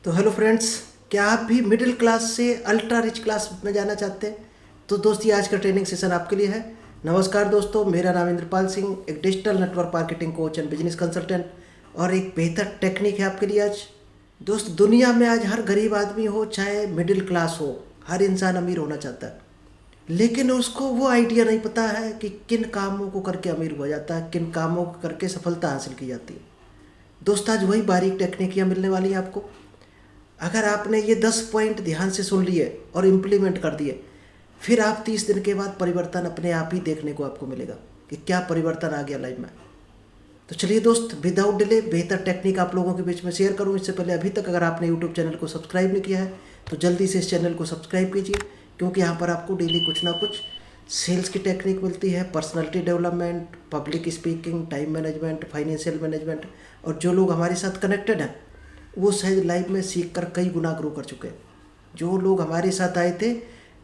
तो hello friends, क्या आप भी मिडिल क्लास से अल्ट्रा रिच क्लास में जाना चाहते हैं? तो दोस्त ये आज का ट्रेनिंग सेशन आपके लिए है। नमस्कार दोस्तों, मेरा नाम इंद्रपाल सिंह, एक digital network marketing coach and business consultant, और एक बेहतर टेक्निक है आपके लिए आज। दोस्त, दुनिया में आज हर गरीब आदमी हो चाहे मिडिल क्लास हो, हर इंसान अमीर होना चाहता है, लेकिन उसको वो आइडिया नहीं पता है कि किन कामों को करके अमीर हुआ जाता है, किन कामों को करके सफलता हासिल की जाती है। दोस्त, आज वही बारीक टेक्निकियाँ मिलने वाली हैं आपको। अगर आपने ये 10 पॉइंट ध्यान से सुन लिए और इम्प्लीमेंट कर दिए, फिर आप 30 दिन के बाद परिवर्तन अपने आप ही देखने को आपको मिलेगा कि क्या परिवर्तन आ गया लाइफ में। तो चलिए दोस्त, विदाउट डिले बेहतर टेक्निक आप लोगों के बीच में शेयर करूं। इससे पहले अभी तक अगर आपने यूट्यूब चैनल को सब्सक्राइब नहीं किया है तो जल्दी से इस चैनल को सब्सक्राइब कीजिए, क्योंकि यहाँ पर आपको डेली कुछ ना कुछ सेल्स की टेक्निक मिलती है, personality development, public speaking, time management, financial management. और जो लोग हमारे साथ कनेक्टेड हैं वो शायद लाइफ में सीख कर कई गुना ग्रो कर चुके हैं। जो लोग हमारे साथ आए थे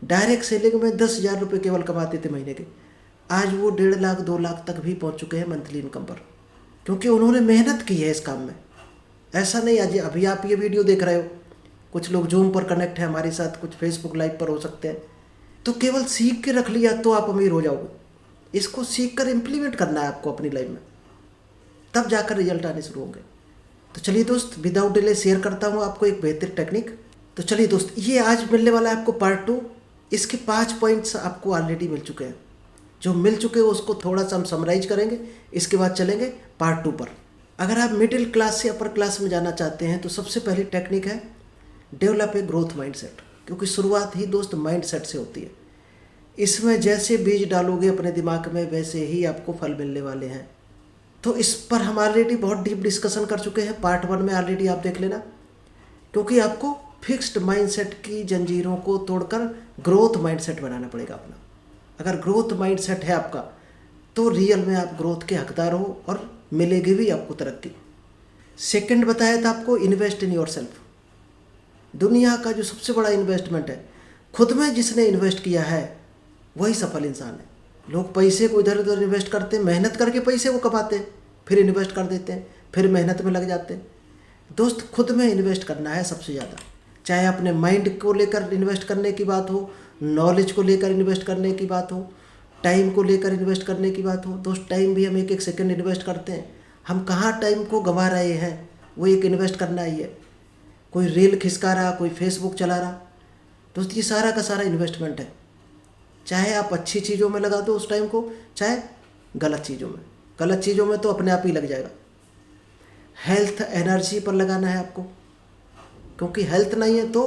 डायरेक्ट सेलिंग में 10,000 रुपये केवल कमाते थे महीने के, आज वो 1.5 लाख 2 लाख तक भी पहुंच चुके हैं मंथली इनकम पर, क्योंकि उन्होंने मेहनत की है इस काम में। ऐसा नहीं आज अभी आप ये वीडियो देख रहे हो, कुछ लोग जूम पर कनेक्ट है हमारे साथ, कुछ फेसबुक लाइव पर हो सकते हैं, तो केवल सीख के रख लिया तो आप अमीर हो जाओगे। इसको सीख कर इम्प्लीमेंट करना है आपको अपनी लाइफ में, तब जाकर रिजल्ट आने शुरू होंगे। तो चलिए दोस्त, विदाउट डिले शेयर करता हूँ आपको एक बेहतर टेक्निक। तो चलिए दोस्त, ये आज मिलने वाला है आपको पार्ट 2। इसके 5 पॉइंट्स आपको ऑलरेडी मिल चुके हैं। जो मिल चुके हैं उसको थोड़ा सा हम समराइज करेंगे, इसके बाद चलेंगे पार्ट 2 पर। अगर आप मिडिल क्लास से अपर क्लास में जाना चाहते हैं तो सबसे पहली टेक्निक है डेवलप ए ग्रोथ माइंडसेट, क्योंकि शुरुआत ही दोस्त माइंडसेट से होती है। इसमें जैसे बीज डालोगे अपने दिमाग में वैसे ही आपको फल मिलने वाले हैं। तो इस पर हम ऑलरेडी बहुत डीप डिस्कशन कर चुके हैं, पार्ट 1 में ऑलरेडी आप देख लेना, क्योंकि आपको फिक्स्ड माइंडसेट की जंजीरों को तोड़कर ग्रोथ माइंडसेट बनाना पड़ेगा अपना। अगर ग्रोथ माइंडसेट है आपका तो रियल में आप ग्रोथ के हकदार हो और मिलेगी भी आपको तरक्की। सेकंड बताया था आपको इन्वेस्ट इन योर सेल्फ। दुनिया का जो सबसे बड़ा इन्वेस्टमेंट है, खुद में जिसने इन्वेस्ट किया है वही सफल इंसान है। लोग पैसे को इधर उधर इन्वेस्ट करते हैं, मेहनत करके पैसे वो कमाते हैं, फिर इन्वेस्ट कर देते हैं, फिर मेहनत में लग जाते हैं। दोस्त, खुद में इन्वेस्ट करना है सबसे ज़्यादा, चाहे अपने माइंड को लेकर इन्वेस्ट करने की बात हो, नॉलेज को लेकर इन्वेस्ट करने की बात हो, टाइम को लेकर इन्वेस्ट करने की बात हो। दोस्त, टाइम भी हम एक एक सेकंड इन्वेस्ट करते हैं, हम कहाँ टाइम को गंवा रहे हैं, वो एक इन्वेस्ट करना ही है। कोई रील खिसका रहा, कोई फेसबुक चला रहा, दोस्त ये सारा का सारा इन्वेस्टमेंट है। चाहे आप अच्छी चीज़ों में लगा दो उस टाइम को, चाहे गलत चीज़ों में। गलत चीज़ों में तो अपने आप ही लग जाएगा। हेल्थ एनर्जी पर लगाना है आपको, क्योंकि हेल्थ नहीं है तो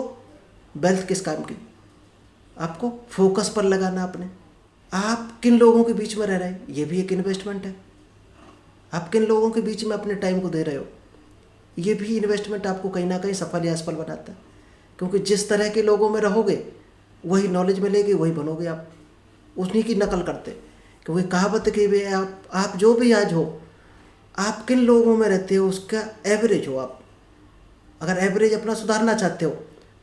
वेल्थ किस काम की। आपको फोकस पर लगाना अपने। आप किन लोगों के बीच में रह रहे हैं, ये भी एक इन्वेस्टमेंट है। आप किन लोगों के बीच में अपने टाइम को दे रहे हो, ये भी इन्वेस्टमेंट आपको कहीं ना कहीं सफल या असफल बनाता है, क्योंकि जिस तरह के लोगों में रहोगे वही नॉलेज मिलेगी, वही बनोगे आप। उन्हीं की नकल करते, क्योंकि कहावत की भी आप जो भी आज हो, आप किन लोगों में रहते हो उसका एवरेज हो आप। अगर एवरेज अपना सुधारना चाहते हो,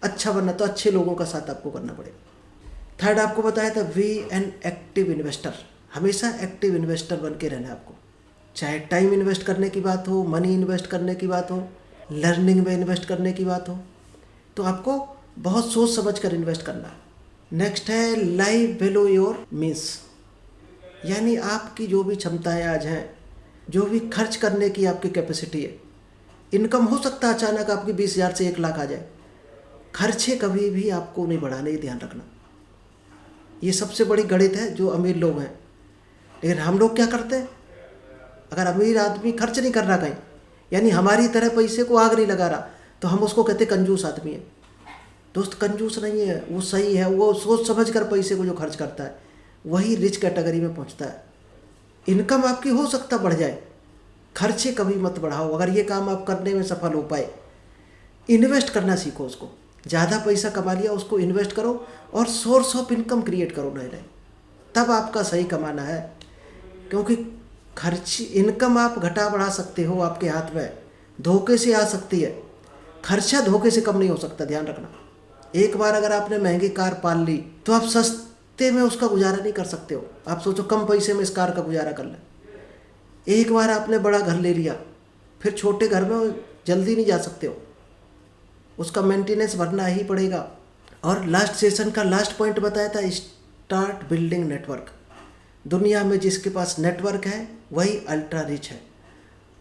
अच्छा बनना, तो अच्छे लोगों का साथ आपको करना पड़ेगा। थर्ड आपको बताया था वी एन एक्टिव इन्वेस्टर। हमेशा एक्टिव इन्वेस्टर बन के रहना है आपको, चाहे टाइम इन्वेस्ट करने की बात हो, मनी इन्वेस्ट करने की बात हो, लर्निंग में इन्वेस्ट करने की बात हो, तो आपको बहुत सोच समझ कर इन्वेस्ट करना है। नेक्स्ट है लाइव बिलो योर मीन्स, यानी आपकी जो भी क्षमताएं आज हैं, जो भी खर्च करने की आपकी कैपेसिटी है। इनकम हो सकता है अचानक आपकी 20,000 से 1 लाख आ जाए, खर्चे कभी भी आपको नहीं बढ़ाने, ये ध्यान रखना। ये सबसे बड़ी गणित है जो अमीर लोग हैं। लेकिन हम लोग क्या करते हैं, अगर अमीर आदमी खर्च नहीं कर रहा कहीं, यानी हमारी तरह पैसे को आग नहीं लगा रहा, तो हम उसको कहते कंजूस आदमी है। दोस्त, कंजूस नहीं है, वो सही है, वो सोच समझ कर पैसे को जो खर्च करता है वही रिच कैटेगरी में पहुंचता है। इनकम आपकी हो सकता बढ़ जाए, खर्चे कभी मत बढ़ाओ। अगर ये काम आप करने में सफल हो पाए, इन्वेस्ट करना सीखो उसको। ज़्यादा पैसा कमा लिया उसको इन्वेस्ट करो और सोर्स ऑफ इनकम क्रिएट करो नए नए, तब आपका सही कमाना है। क्योंकि खर्च इनकम आप घटा बढ़ा सकते हो, आपके हाथ में धोखे से आ सकती है, खर्चा धोखे से कम नहीं हो सकता, ध्यान रखना। एक बार अगर आपने महंगी कार पाल ली तो आप सस्ते में उसका गुजारा नहीं कर सकते हो। आप सोचो कम पैसे में इस कार का गुजारा कर लें। एक बार आपने बड़ा घर ले लिया, फिर छोटे घर में जल्दी नहीं जा सकते हो। उसका मेंटेनेंस भरना ही पड़ेगा। और लास्ट सेशन का लास्ट पॉइंट बताया था, स्टार्ट बिल्डिंग नेटवर्क। दुनिया में जिसके पास नेटवर्क है वही अल्ट्रा रिच है,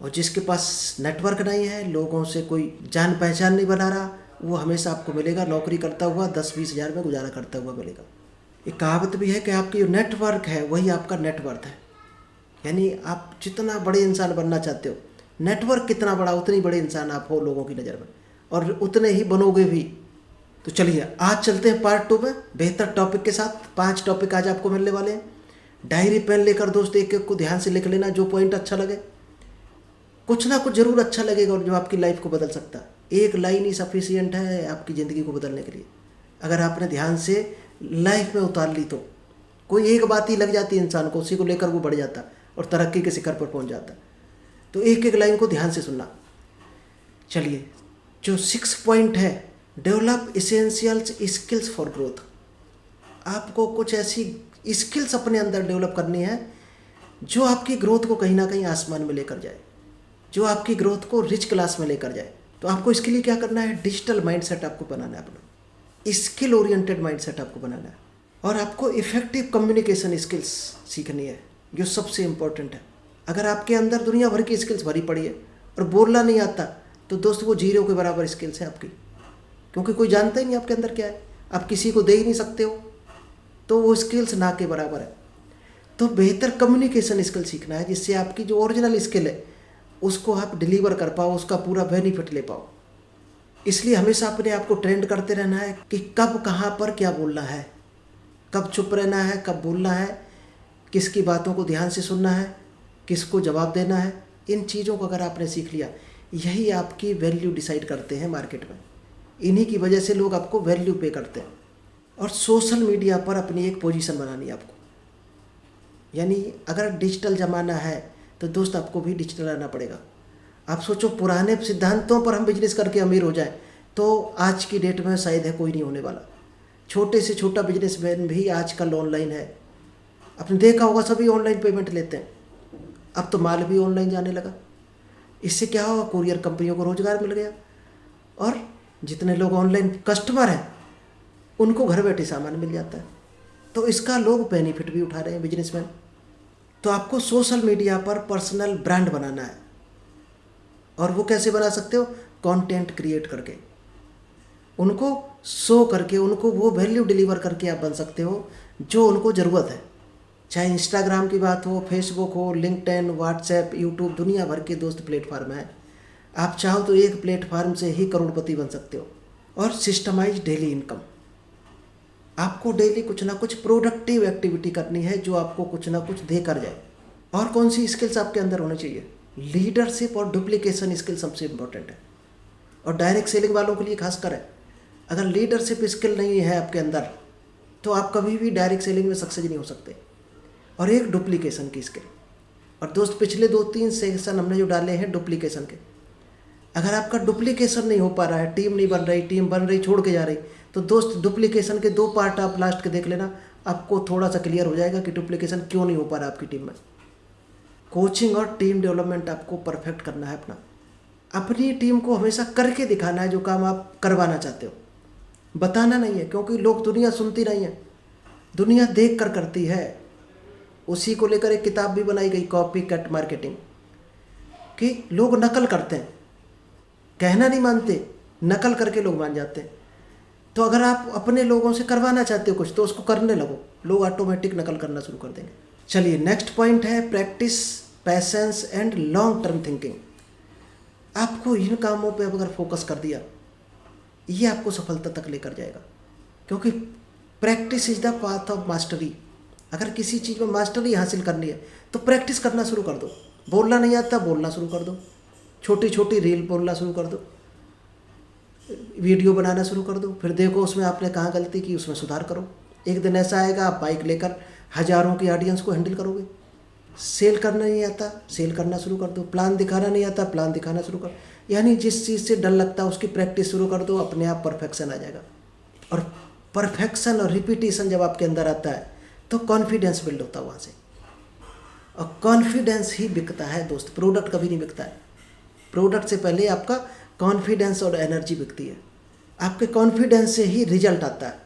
और जिसके पास नेटवर्क नहीं है, लोगों से कोई जान पहचान नहीं बना रहा, वो हमेशा आपको मिलेगा नौकरी करता हुआ 10-20 हज़ार में गुजारा करता हुआ मिलेगा। एक कहावत भी है कि आपकी जो नेटवर्क है वही आपका नेटवर्थ है। यानी आप जितना बड़े इंसान बनना चाहते हो, नेटवर्क कितना बड़ा उतनी बड़े इंसान आप हो लोगों की नज़र में, और उतने ही बनोगे भी। तो चलिए आज चलते हैं पार्ट 2 में बेहतर टॉपिक के साथ। 5 टॉपिक आज आपको मिलने वाले हैं। डायरी पेन लेकर दोस्त एक एक को ध्यान से लिख लेना, जो पॉइंट अच्छा लगे। कुछ ना कुछ ज़रूर अच्छा लगेगा और जो आपकी लाइफ को बदल सकता है। एक लाइन ही सफिशियंट है आपकी ज़िंदगी को बदलने के लिए, अगर आपने ध्यान से लाइफ में उतार ली तो। कोई एक बात ही लग जाती है इंसान को, उसी को लेकर वो बढ़ जाता और तरक्की के शिखर पर पहुंच जाता। तो एक एक लाइन को ध्यान से सुनना। चलिए, जो 6 पॉइंट है, develop essentials skills for growth. आपको कुछ ऐसी स्किल्स अपने अंदर डेवलप करनी है जो आपकी ग्रोथ को कहीं ना कहीं आसमान में लेकर जाए, जो आपकी ग्रोथ को रिच क्लास में लेकर जाए। तो आपको इसके लिए क्या करना है, डिजिटल माइंडसेट आपको बनाना है, अपना स्किल ओरिएंटेड माइंडसेट आपको बनाना है। और आपको इफेक्टिव कम्युनिकेशन स्किल्स सीखनी है, जो सबसे इम्पोर्टेंट है। अगर आपके अंदर दुनिया भर की स्किल्स भरी पड़ी है और बोलना नहीं आता, तो दोस्त वो जीरो के बराबर स्किल्स है आपकी, क्योंकि कोई जानता ही नहीं आपके अंदर क्या है, आप किसी को दे ही नहीं सकते हो, तो वो स्किल्स ना के बराबर है। तो बेहतर कम्युनिकेशन स्किल सीखना है, जिससे आपकी जो ओरिजिनल स्किल है उसको आप डिलीवर कर पाओ, उसका पूरा बेनिफिट ले पाओ। इसलिए हमेशा अपने आप को ट्रेंड करते रहना है कि कब कहाँ पर क्या बोलना है, कब चुप रहना है, कब बोलना है, किसकी बातों को ध्यान से सुनना है, किसको जवाब देना है। इन चीज़ों को अगर आपने सीख लिया, यही आपकी वैल्यू डिसाइड करते हैं मार्केट में। इन्हीं की वजह से लोग आपको वैल्यू पे करते हैं। और सोशल मीडिया पर अपनी एक पोजीशन बनानी है आपको। यानी अगर डिजिटल ज़माना है तो दोस्त आपको भी डिजिटल रहना पड़ेगा। आप सोचो, पुराने सिद्धांतों पर हम बिजनेस करके अमीर हो जाएं तो आज की डेट में शायद है कोई नहीं होने वाला। छोटे से छोटा बिजनेसमैन भी आजकल ऑनलाइन है। आपने देखा होगा सभी ऑनलाइन पेमेंट लेते हैं। अब तो माल भी ऑनलाइन जाने लगा। इससे क्या होगा, कुरियर कंपनियों को रोजगार मिल गया, और जितने लोग ऑनलाइन कस्टमर हैं उनको घर बैठे सामान मिल जाता है। तो इसका लोग बेनिफिट भी उठा रहे हैं, बिजनेसमैन। तो आपको सोशल मीडिया पर पर्सनल ब्रांड बनाना है। और वो कैसे बना सकते हो, कंटेंट क्रिएट करके, उनको शो करके, उनको वो वैल्यू डिलीवर करके आप बन सकते हो जो उनको ज़रूरत है। चाहे इंस्टाग्राम की बात हो, फेसबुक हो, लिंक्डइन, व्हाट्सएप, यूट्यूब, दुनिया भर के दोस्त प्लेटफार्म है। आप चाहो तो एक प्लेटफार्म से ही करोड़पति बन सकते हो। और सिस्टमाइज डेली इनकम। आपको डेली कुछ ना कुछ प्रोडक्टिव एक्टिविटी करनी है जो आपको कुछ ना कुछ दे कर जाए। और कौन सी स्किल्स आपके अंदर होनी चाहिए, लीडरशिप और डुप्लीकेशन स्किल सबसे इम्पोर्टेंट है। और डायरेक्ट सेलिंग वालों के लिए खासकर है। अगर लीडरशिप स्किल नहीं है आपके अंदर तो आप कभी भी डायरेक्ट सेलिंग में सक्सेस नहीं हो सकते। और एक डुप्लीकेशन की स्किल। और दोस्त पिछले 2-3 सेशन हमने जो डाले हैं डुप्लीकेशन के, अगर आपका डुप्लीकेशन नहीं हो पा रहा है, टीम नहीं बन रही, टीम बन रही छोड़ के जा रही, तो दोस्त डुप्लीकेशन के 2 पार्ट आप लास्ट के देख लेना, आपको थोड़ा सा क्लियर हो जाएगा कि डुप्लीकेशन क्यों नहीं हो पा रहा आपकी टीम में। कोचिंग और टीम डेवलपमेंट आपको परफेक्ट करना है अपना। अपनी टीम को हमेशा करके दिखाना है जो काम आप करवाना चाहते हो, बताना नहीं है, क्योंकि लोग, दुनिया सुनती नहीं है, दुनिया देख कर करती है। उसी को लेकर एक किताब भी बनाई गई, कॉपी कट मार्केटिंग, कि लोग नकल करते हैं, कहना नहीं मानते, नकल करके लोग मान जाते हैं। तो अगर आप अपने लोगों से करवाना चाहते हो कुछ, तो उसको करने लगो, लोग ऑटोमेटिक नकल करना शुरू कर देंगे। चलिए, नेक्स्ट पॉइंट है practice patience and long term thinking. आपको इन कामों पे अगर फोकस कर दिया, ये आपको सफलता तक लेकर जाएगा, क्योंकि practice is the path of mastery. अगर किसी चीज़ में मास्टरी हासिल करनी है तो प्रैक्टिस करना शुरू कर दो। बोलना नहीं आता, बोलना शुरू कर दो, छोटी छोटी रील बोलना शुरू कर दो, वीडियो बनाना शुरू कर दो, फिर देखो उसमें आपने कहाँ गलती की, उसमें सुधार करो। एक दिन ऐसा आएगा आप बाइक लेकर हज़ारों की ऑडियंस को हैंडल करोगे। सेल करना नहीं आता, सेल करना शुरू कर दो। प्लान दिखाना नहीं आता, प्लान दिखाना शुरू कर। यानी जिस चीज़ से डर लगता है उसकी प्रैक्टिस शुरू कर दो, अपने आप परफेक्शन आ जाएगा। और परफेक्शन और रिपीटेशन जब आपके अंदर आता है तो कॉन्फिडेंस बिल्ड होता है वहाँ से। और कॉन्फिडेंस ही बिकता है दोस्त, प्रोडक्ट कभी नहीं बिकता है। प्रोडक्ट से पहले आपका कॉन्फिडेंस और एनर्जी बिकती है। आपके कॉन्फिडेंस से ही रिजल्ट आता है।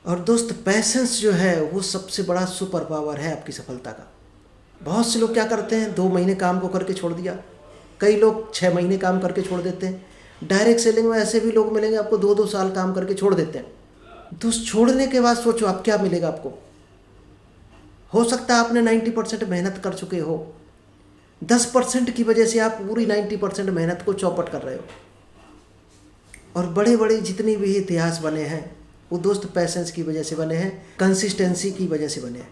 और दोस्त पैसेंस जो है वो सबसे बड़ा सुपर पावर है आपकी सफलता का। बहुत से लोग क्या करते हैं, 2 महीने काम को करके छोड़ दिया, कई लोग 6 महीने काम करके छोड़ देते हैं। डायरेक्ट सेलिंग में ऐसे भी लोग मिलेंगे आपको 2-2 साल काम करके छोड़ देते हैं। तो छोड़ने के बाद सोचो आप क्या मिलेगा आपको। हो सकता है आपने 90% मेहनत कर चुके हो, 10% की वजह से आप पूरी 90% मेहनत को चौपट कर रहे हो। और बड़े बड़े जितनी भी इतिहास बने हैं वो दोस्त पैसेंस की वजह से बने हैं, कंसिस्टेंसी की वजह से बने हैं।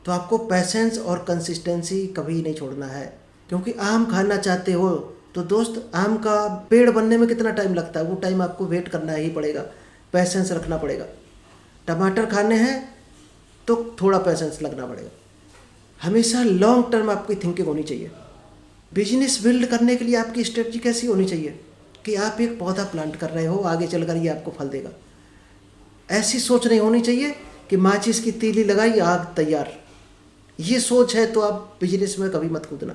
तो आपको पैसेंस और कंसिस्टेंसी कभी नहीं छोड़ना है। क्योंकि आम खाना चाहते हो तो दोस्त आम का पेड़ बनने में कितना टाइम लगता है, वो टाइम आपको वेट करना ही पड़ेगा, पैसेंस रखना पड़ेगा। टमाटर खाने हैं तो थोड़ा पैसेंस लगना पड़ेगा। हमेशा लॉन्ग टर्म आपकी थिंकिंग होनी चाहिए। बिजनेस बिल्ड करने के लिए आपकी स्ट्रेटजी कैसी होनी चाहिए कि आप एक पौधा प्लांट कर रहे हो, आगे चलकर ये आपको फल देगा। ऐसी सोच नहीं होनी चाहिए कि माचिस की तीली लगाई आग तैयार। ये सोच है तो आप बिजनेस में कभी मत कूदना,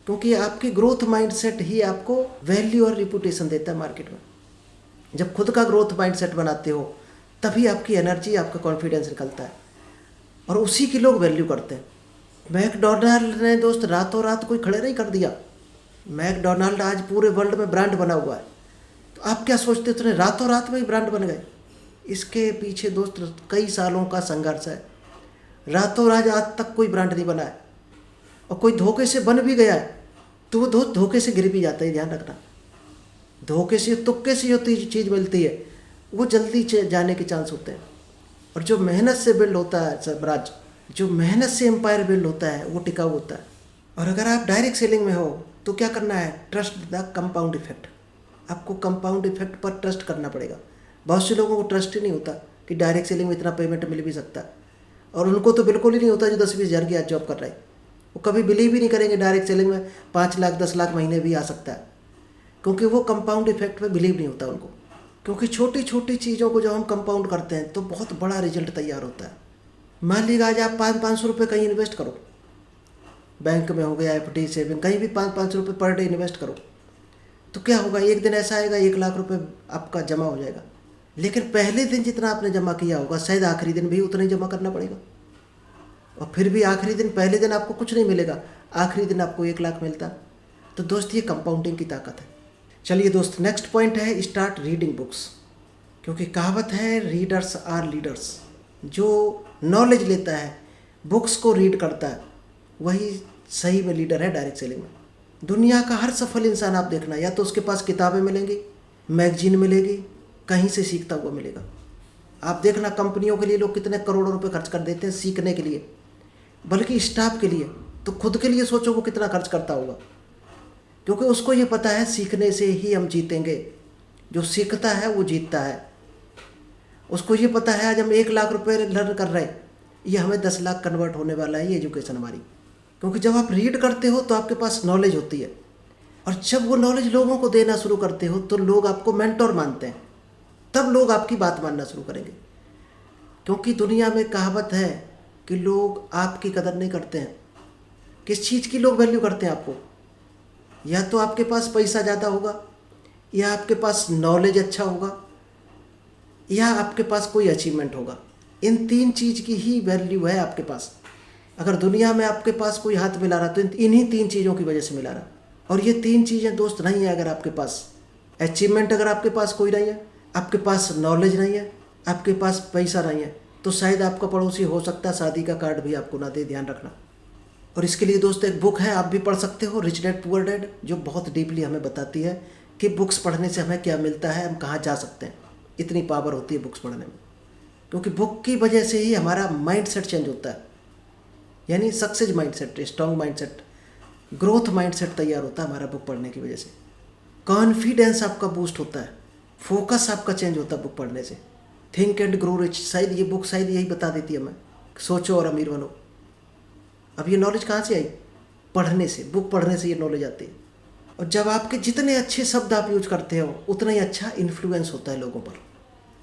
क्योंकि आपकी ग्रोथ माइंडसेट ही आपको वैल्यू और रिपुटेशन देता है मार्केट में। जब खुद का ग्रोथ माइंडसेट बनाते हो तभी आपकी एनर्जी, आपका कॉन्फिडेंस निकलता है और उसी की लोग वैल्यू करते हैं। मैकडोनाल्ड ने दोस्त रातों रात कोई खड़े नहीं कर दिया। मैकडोनाल्ड आज पूरे वर्ल्ड में ब्रांड बना हुआ है। तो आप क्या सोचते थे रातों रात में ही ब्रांड बन गए? इसके पीछे दोस्त कई सालों का संघर्ष है। रातों रात आज तक कोई ब्रांड नहीं बना है, और कोई धोखे से बन भी गया है तो वो धोखे से गिर भी जाता है। ध्यान रखना, धोखे से तुक्के से जो चीज़ मिलती है वो जल्दी जाने के चांस होते हैं। और जो मेहनत से बिल्ड होता है साम्राज्य, जो मेहनत से एम्पायर बिल्ड होता है वो टिकाऊ होता है। और अगर आप डायरेक्ट सेलिंग में हो तो क्या करना है, ट्रस्ट द कंपाउंड इफेक्ट। आपको कंपाउंड इफेक्ट पर ट्रस्ट करना पड़ेगा। बहुत से लोगों को ट्रस्ट ही नहीं होता कि डायरेक्ट सेलिंग में इतना पेमेंट मिल भी सकता है, और उनको तो बिल्कुल ही नहीं होता जो 10-20 हज़ार की आज जॉब कर रहा है। वो कभी बिलीव ही नहीं करेंगे डायरेक्ट सेलिंग में 5 लाख 10 लाख महीने भी आ सकता है, क्योंकि वो कंपाउंड इफेक्ट में बिलीव नहीं होता उनको। क्योंकि छोटी छोटी चीज़ों को जब हम कंपाउंड करते हैं तो बहुत बड़ा रिजल्ट तैयार होता है। मान लीजिए आज आप 500 रुपये कहीं इन्वेस्ट करो, बैंक में हो गया, FD सेविंग, कहीं भी 500 रुपये पर डे इन्वेस्ट करो, तो क्या होगा, एक दिन ऐसा आएगा 1 लाख रुपये आपका जमा हो जाएगा। लेकिन पहले दिन जितना आपने जमा किया होगा शायद आखिरी दिन भी उतना ही जमा करना पड़ेगा, और फिर भी आखिरी दिन, पहले दिन आपको कुछ नहीं मिलेगा, आखिरी दिन आपको 1 लाख मिलता। तो दोस्त ये कंपाउंडिंग की ताकत है। चलिए दोस्त, नेक्स्ट पॉइंट है स्टार्ट रीडिंग बुक्स। क्योंकि कहावत है रीडर्स आर लीडर्स। जो नॉलेज लेता है, बुक्स को रीड करता है, वही सही में लीडर है डायरेक्ट सेलिंग में। दुनिया का हर सफल इंसान आप देखना, या तो उसके पास किताबें मिलेंगी, मैगजीन मिलेगी, कहीं से सीखता हुआ मिलेगा। आप देखना कंपनियों के लिए लोग कितने करोड़ों रुपए खर्च कर देते हैं सीखने के लिए, बल्कि स्टाफ के लिए। तो खुद के लिए सोचो वो कितना खर्च करता होगा, क्योंकि उसको ये पता है सीखने से ही हम जीतेंगे। जो सीखता है वो जीतता है। उसको ये पता है आज हम 1 लाख रुपए लर्न कर रहे हैं, ये हमें 10 लाख कन्वर्ट होने वाला है ये एजुकेशन हमारी। क्योंकि जब आप रीड करते हो तो आपके पास नॉलेज होती है, और जब वो नॉलेज लोगों को देना शुरू करते हो तो लोग आपको मेंटोर मानते हैं, तब लोग आपकी बात मानना शुरू करेंगे। क्योंकि दुनिया में कहावत है कि लोग आपकी कदर नहीं करते हैं। किस चीज़ की लोग वैल्यू करते हैं आपको? या तो आपके पास पैसा ज़्यादा होगा, या आपके पास नॉलेज अच्छा होगा, या आपके पास कोई अचीवमेंट होगा। इन 3 चीज़ की ही वैल्यू है आपके पास। अगर दुनिया में आपके पास कोई हाथ मिला रहा तो इन्हीं 3 चीज़ों की वजह से मिला रहा। और ये 3 चीज़ें दोस्त नहीं है अगर आपके पास। अचीवमेंट अगर आपके पास कोई नहीं है, आपके पास नॉलेज नहीं है, आपके पास पैसा नहीं है, तो शायद आपका पड़ोसी हो सकता है शादी का कार्ड भी आपको ना दे। ध्यान रखना। और इसके लिए दोस्त एक बुक है, आप भी पढ़ सकते हो, रिच डैड पुअर डैड, जो बहुत डीपली हमें बताती है कि बुक्स पढ़ने से हमें क्या मिलता है, हम कहाँ जा सकते हैं। इतनी पावर होती है बुक्स पढ़ने में, क्योंकि बुक की वजह से ही हमारा माइंड सेट चेंज होता है। यानी success mind set, strong mind set, growth mind set तैयार होता है हमारा बुक पढ़ने की वजह से। कॉन्फिडेंस आपका बूस्ट होता है, फोकस आपका चेंज होता है बुक पढ़ने से। थिंक एंड ग्रो रिच, शायद ये बुक शायद यही बता देती है हमें, सोचो और अमीर बनो। अब ये नॉलेज कहाँ से आई? पढ़ने से, बुक पढ़ने से ये नॉलेज आती है। और जब आपके जितने अच्छे शब्द आप यूज करते हो उतना ही अच्छा इन्फ्लुएंस होता है लोगों पर,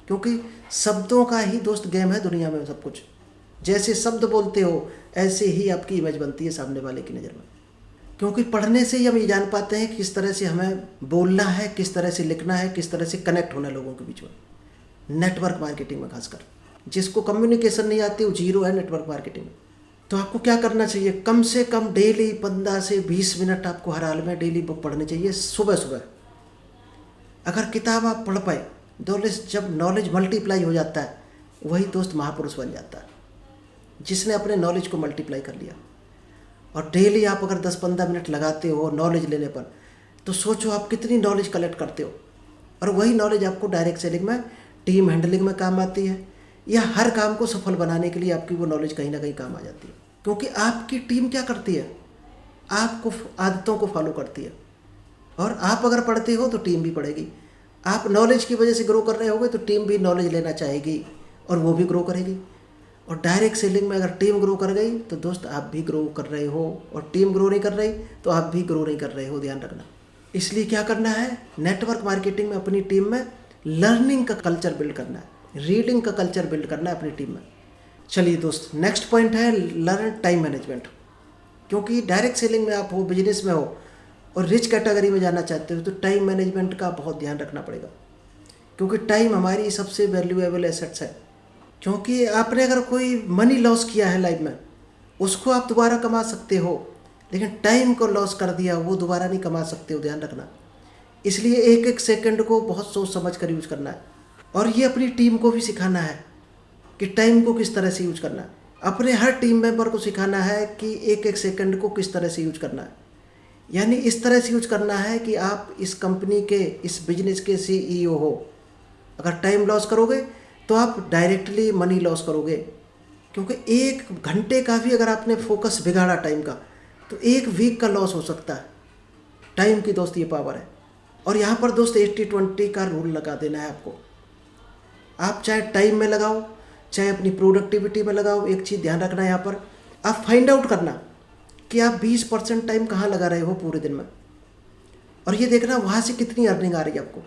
क्योंकि शब्दों का ही दोस्त गेम है दुनिया में सब कुछ। जैसे शब्द बोलते हो ऐसे ही आपकी इमेज बनती है सामने वाले की नज़र में। क्योंकि पढ़ने से ही हम ये जान पाते हैं कि किस तरह से हमें बोलना है, किस तरह से लिखना है, किस तरह से कनेक्ट होना है लोगों के बीच में। नेटवर्क मार्केटिंग में खासकर जिसको कम्युनिकेशन नहीं आती वो जीरो है नेटवर्क मार्केटिंग में। तो आपको क्या करना चाहिए, कम से कम डेली 15 से 20 मिनट आपको हर हाल में डेली बुक पढ़नी चाहिए सुबह सुबह। अगर किताब आप पढ़ पाए, जब नॉलेज मल्टीप्लाई हो जाता है वही दोस्त महापुरुष बन जाता है, जिसने अपने नॉलेज को मल्टीप्लाई कर लिया। और डेली आप अगर 10-15 मिनट लगाते हो नॉलेज लेने पर, तो सोचो आप कितनी नॉलेज कलेक्ट करते हो। और वही नॉलेज आपको डायरेक्ट सेलिंग में, टीम हैंडलिंग में काम आती है, या हर काम को सफल बनाने के लिए आपकी वो नॉलेज कहीं ना कहीं काम आ जाती है। क्योंकि आपकी टीम क्या करती है, आपको आदतों को फॉलो करती है। और आप अगर पढ़ते हो तो टीम भी पढ़ेगी। आप नॉलेज की वजह से ग्रो कर रहे होगे तो टीम भी नॉलेज लेना चाहेगी और वो भी ग्रो करेगी। और डायरेक्ट सेलिंग में अगर टीम ग्रो कर गई तो दोस्त आप भी ग्रो कर रहे हो, और टीम ग्रो नहीं कर रही तो आप भी ग्रो नहीं कर रहे हो, ध्यान रखना। इसलिए क्या करना है, नेटवर्क मार्केटिंग में अपनी टीम में लर्निंग का कल्चर बिल्ड करना है, रीडिंग का कल्चर बिल्ड करना है अपनी टीम में। चलिए दोस्त, नेक्स्ट पॉइंट है लर्न टाइम मैनेजमेंट। क्योंकि डायरेक्ट सेलिंग में आप हो, बिजनेस में हो और रिच कैटेगरी में जाना चाहते हो तो टाइम मैनेजमेंट का बहुत ध्यान रखना पड़ेगा। क्योंकि टाइम हमारी सबसे वैल्यूएबल एसेट्स है। क्योंकि आपने अगर कोई मनी लॉस किया है लाइफ में, उसको आप दोबारा कमा सकते हो, लेकिन टाइम को लॉस कर दिया वो दोबारा नहीं कमा सकते हो, ध्यान रखना। इसलिए एक एक सेकंड को बहुत सोच समझ कर यूज करना है। और ये अपनी टीम को भी सिखाना है कि टाइम को किस तरह से यूज करना है। अपने हर टीम मेंबर को सिखाना है कि एक एक सेकंड को किस तरह से यूज करना है। यानी इस तरह से यूज करना है कि आप इस कंपनी के, इस बिजनेस के CEO हो। अगर टाइम लॉस करोगे तो आप डायरेक्टली मनी लॉस करोगे। क्योंकि 1 घंटे का भी अगर आपने फोकस बिगाड़ा टाइम का तो 1 वीक का लॉस हो सकता है। टाइम की दोस्त ये पावर है। और यहाँ पर दोस्त 80-20 का रूल लगा देना है आपको। आप चाहे टाइम में लगाओ, चाहे अपनी प्रोडक्टिविटी में लगाओ, एक चीज़ ध्यान रखना है यहाँ पर, आप फाइंड आउट करना कि आप 20% टाइम कहाँ लगा रहे हो पूरे दिन में, और ये देखना वहाँ से कितनी अर्निंग आ रही है आपको।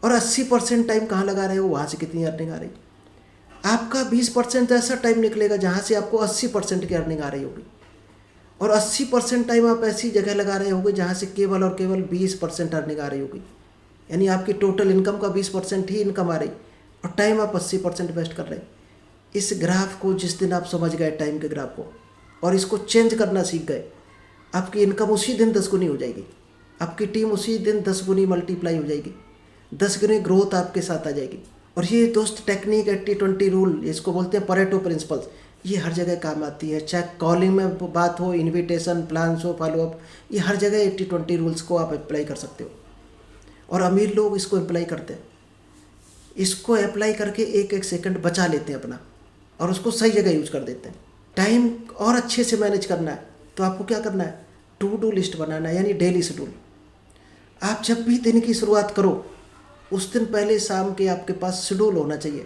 और 80% टाइम कहाँ लगा रहे हो, वहाँ से कितनी अर्निंग आ रही। आपका 20% ऐसा टाइम निकलेगा जहाँ से आपको 80% की अर्निंग आ रही होगी, और 80% टाइम आप ऐसी जगह लगा रहे होगे जहाँ से केवल और केवल 20% अर्निंग आ रही होगी। यानी आपकी टोटल इनकम का 20% ही इनकम आ रही और टाइम आप 80% वेस्ट कर रहे। इस ग्राफ को जिस दिन आप समझ गए, टाइम के ग्राफ को, और इसको चेंज करना सीख गए, आपकी इनकम उसी दिन 10 गुनी हो जाएगी, आपकी टीम उसी दिन 10 गुनी मल्टीप्लाई हो जाएगी, 10 गुनी ग्रोथ आपके साथ आ जाएगी। और ये दोस्त टेक्निक 80-20 रूल, इसको बोलते हैं परेटो प्रिंसिपल्स, ये हर जगह काम आती है। चाहे कॉलिंग में बात हो, इन्विटेशन, प्लान्स हो, फॉलोअप, ये हर जगह 80-20 रूल्स को आप अप्लाई कर सकते हो। और अमीर लोग इसको अप्लाई करते हैं। इसको अप्लाई करके एक एक सेकंड बचा लेते हैं अपना, और उसको सही जगह यूज कर देते हैं। टाइम और अच्छे से मैनेज करना है तो आपको क्या करना है, टू डू लिस्ट बनाना है, यानी डेली शेड्यूल। आप जब भी दिन की शुरुआत करो उस दिन पहले शाम के आपके पास शेड्यूल होना चाहिए।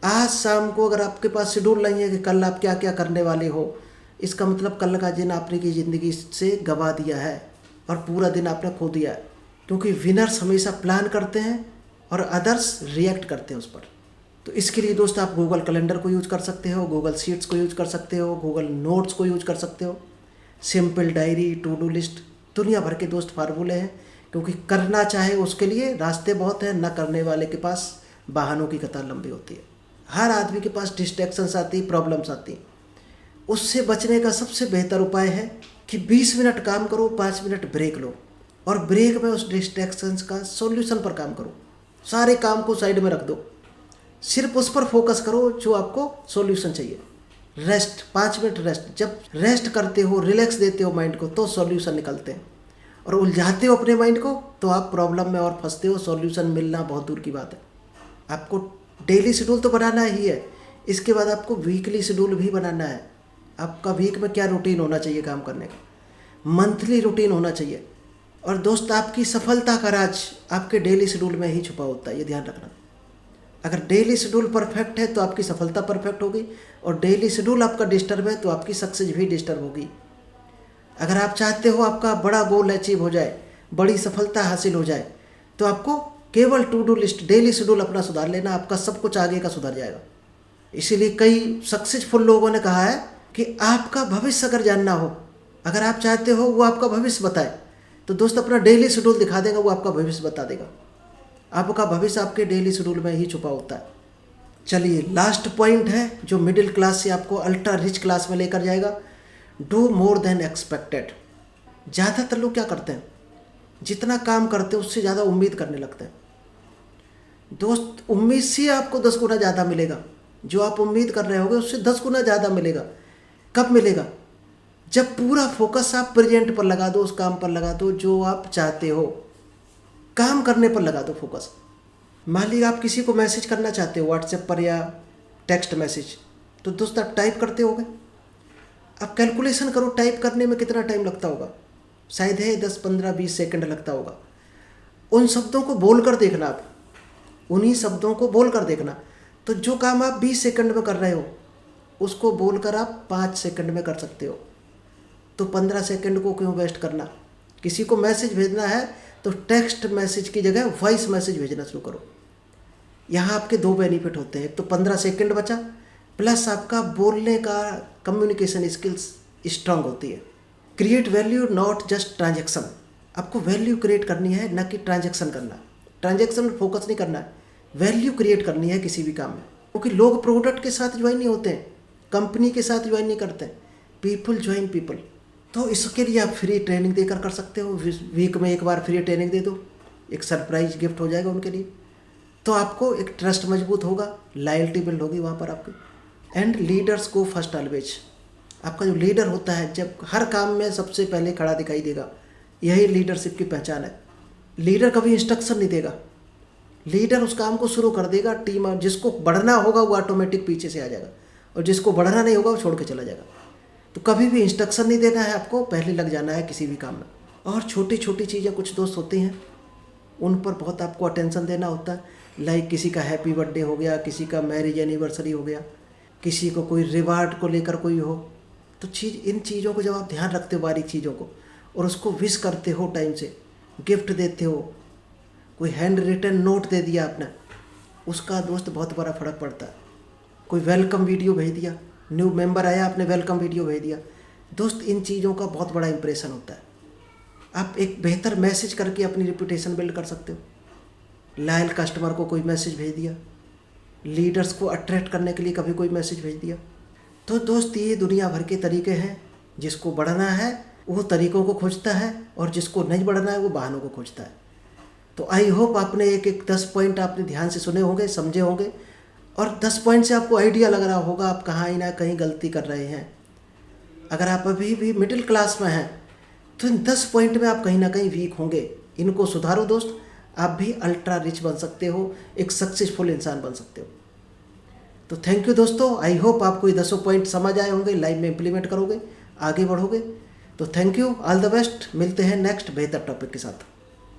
आज शाम को अगर आपके पास शेड्यूल नहीं है कि कल आप क्या क्या करने वाले हो, इसका मतलब कल का दिन आपने की ज़िंदगी से गंवा दिया है और पूरा दिन आपने खो दिया है। क्योंकि विनर्स हमेशा प्लान करते हैं और अदर्स रिएक्ट करते हैं उस पर। तो इसके लिए दोस्त आप गूगल कैलेंडर को यूज़ कर सकते हो, गूगल शीट्स को यूज़ कर सकते हो, गूगल नोट्स को यूज़ कर सकते हो, simple diary, to do list, दुनिया भर के दोस्त फार्मूले हैं। क्योंकि करना चाहे उसके लिए रास्ते बहुत हैं, न करने वाले के पास वाहनों की कतार लंबी होती है। हर आदमी के पास डिस्ट्रैक्शंस आती, प्रॉब्लम्स आती। उससे बचने का सबसे बेहतर उपाय है कि 20 मिनट काम करो, 5 मिनट ब्रेक लो, और ब्रेक में उस डिस्ट्रैक्शंस का सॉल्यूशन पर काम करो। सारे काम को साइड में रख दो, सिर्फ उस पर फोकस करो जो आपको सॉल्यूशन चाहिए। Rest, 5 minute rest. जब रेस्ट करते हो, रिलैक्स देते हो माइंड को, तो सॉल्यूशन निकलते हैं। और उलझाते हो अपने माइंड को तो आप प्रॉब्लम में और फंसते हो, सॉल्यूशन मिलना बहुत दूर की बात है। आपको डेली शेड्यूल तो बनाना ही है, इसके बाद आपको वीकली शेड्यूल भी बनाना है। आपका वीक में क्या रूटीन होना चाहिए काम करने का, मंथली रूटीन होना चाहिए। और दोस्त आपकी सफलता का राज आपके डेली शेड्यूल में ही छुपा होता है, ये ध्यान रखना। अगर डेली शेड्यूल परफेक्ट है तो आपकी सफलता परफेक्ट होगी, और डेली शेड्यूल आपका डिस्टर्ब है तो आपकी सक्सेस भी डिस्टर्ब होगी। अगर आप चाहते हो आपका बड़ा गोल अचीव हो जाए, बड़ी सफलता हासिल हो जाए, तो आपको केवल to do list, daily schedule अपना सुधार लेना, आपका सब कुछ आगे का सुधर जाएगा। इसीलिए कई सक्सेसफुल लोगों ने कहा है कि आपका भविष्य अगर जानना हो अगर आप चाहते हो वो आपका भविष्य बताए, तो दोस्त अपना डेली शेड्यूल दिखा देगा, वो आपका भविष्य बता देगा। आपका भविष्य आपके डेली शेड्यूल में ही छुपा होता है। चलिए, लास्ट पॉइंट है जो मिडिल क्लास से आपको अल्ट्रा रिच क्लास में लेकर जाएगा। Do more than expected. ज़्यादातर लोग क्या करते हैं, जितना काम करते हैं उससे ज़्यादा उम्मीद करने लगते हैं। दोस्त, उम्मीद से आपको 10 गुना ज़्यादा मिलेगा। जो आप उम्मीद कर रहे होगे उससे 10 गुना ज़्यादा मिलेगा। कब मिलेगा? जब पूरा फोकस आप प्रेजेंट पर लगा दो, उस काम पर लगा दो जो आप चाहते हो। काम करने पर लगा दो फोकस। मान लीजिए आप किसी को मैसेज करना चाहते हो व्हाट्सएप पर या टेक्स्ट मैसेज, तो दोस्त आप टाइप करते होगे। अब कैलकुलेशन करो, टाइप करने में कितना टाइम लगता होगा। शायद है 10, 15, 20 सेकंड लगता होगा। उन शब्दों को बोल कर देखना, आप उन्हीं शब्दों को बोल कर देखना। तो जो काम आप 20 सेकंड में कर रहे हो उसको बोलकर आप 5 सेकंड में कर सकते हो। तो 15 सेकंड को क्यों वेस्ट करना। किसी को मैसेज भेजना है तो टेक्स्ट मैसेज की जगह वॉइस मैसेज भेजना शुरू करो। यहाँ आपके 2 बेनिफिट होते हैं। एक तो 15 सेकंड बचा, प्लस आपका बोलने का कम्युनिकेशन स्किल्स स्ट्रांग होती है। Create value, not just transaction. आपको वैल्यू क्रिएट करनी है, न कि ट्रांजैक्शन करना। ट्रांजैक्शन में फोकस नहीं करना है, वैल्यू क्रिएट करनी है किसी भी काम में। क्योंकि लोग प्रोडक्ट के साथ ज्वाइन नहीं होते हैं, कंपनी के साथ ज्वाइन नहीं करते हैं, पीपल ज्वाइन पीपल। तो इसके लिए आप फ्री ट्रेनिंग देकर कर सकते हो। वीक में एक बार फ्री ट्रेनिंग दे दो, एक सरप्राइज गिफ्ट हो जाएगा उनके लिए। तो आपको एक ट्रस्ट मजबूत होगा, लॉयल्टी बिल्ड होगी वहाँ पर आपकी। एंड लीडर्स को फर्स्ट ऑलवेज। आपका जो लीडर होता है जब हर काम में सबसे पहले खड़ा दिखाई देगा, यही लीडरशिप की पहचान है। लीडर कभी इंस्ट्रक्शन नहीं देगा, लीडर उस काम को शुरू कर देगा। टीम जिसको बढ़ना होगा वो ऑटोमेटिक पीछे से आ जाएगा, और जिसको बढ़ना नहीं होगा वो छोड़ के चला जाएगा। तो कभी भी इंस्ट्रक्शन नहीं देना है आपको, पहले लग जाना है किसी भी काम में। और छोटी छोटी चीज़ें कुछ दोस्त होती हैं, उन पर बहुत आपको अटेंशन देना होता है। लाइक किसी का हैप्पी बर्थडे हो गया, किसी का मैरिज एनिवर्सरी हो गया, किसी को कोई रिवार्ड को लेकर कोई हो, तो इन चीज़ों को जब आप ध्यान रखते हो, बारीक चीज़ों को, और उसको विश करते हो, टाइम से गिफ्ट देते हो, कोई हैंड रिटन नोट दे दिया आपने, उसका दोस्त बहुत बड़ा फर्क पड़ता है। कोई वेलकम वीडियो भेज दिया, न्यू मेंबर आया, आपने वेलकम वीडियो भेज दिया, दोस्त इन चीज़ों का बहुत बड़ा इंप्रेशन होता है। आप एक बेहतर मैसेज करके अपनी रिपूटेशन बिल्ड कर सकते हो। लॉयल कस्टमर को कोई मैसेज भेज दिया, लीडर्स को अट्रैक्ट करने के लिए कभी कोई मैसेज भेज दिया। तो दोस्त, ये दुनिया भर के तरीके हैं। जिसको बढ़ना है वो तरीकों को खोजता है, और जिसको नहीं बढ़ना है वो बहानों को खोजता है। तो आई होप आपने एक 10 पॉइंट आपने ध्यान से सुने होंगे, समझे होंगे, और 10 पॉइंट से आपको आइडिया लग रहा होगा आप कहीं ना कहीं गलती कर रहे हैं। अगर आप अभी भी मिडिल क्लास में हैं तो इन 10 पॉइंट में आप कहीं ना कहीं वीक होंगे। इनको सुधारो दोस्त, आप भी अल्ट्रा रिच बन सकते हो, एक सक्सेसफुल इंसान बन सकते हो। तो थैंक यू दोस्तों, आई होप आपको ये 10 पॉइंट समझ आए होंगे, लाइफ में इम्प्लीमेंट करोगे, आगे बढ़ोगे। तो thank you, all the best. मिलते हैं नेक्स्ट बेहतर टॉपिक के साथ।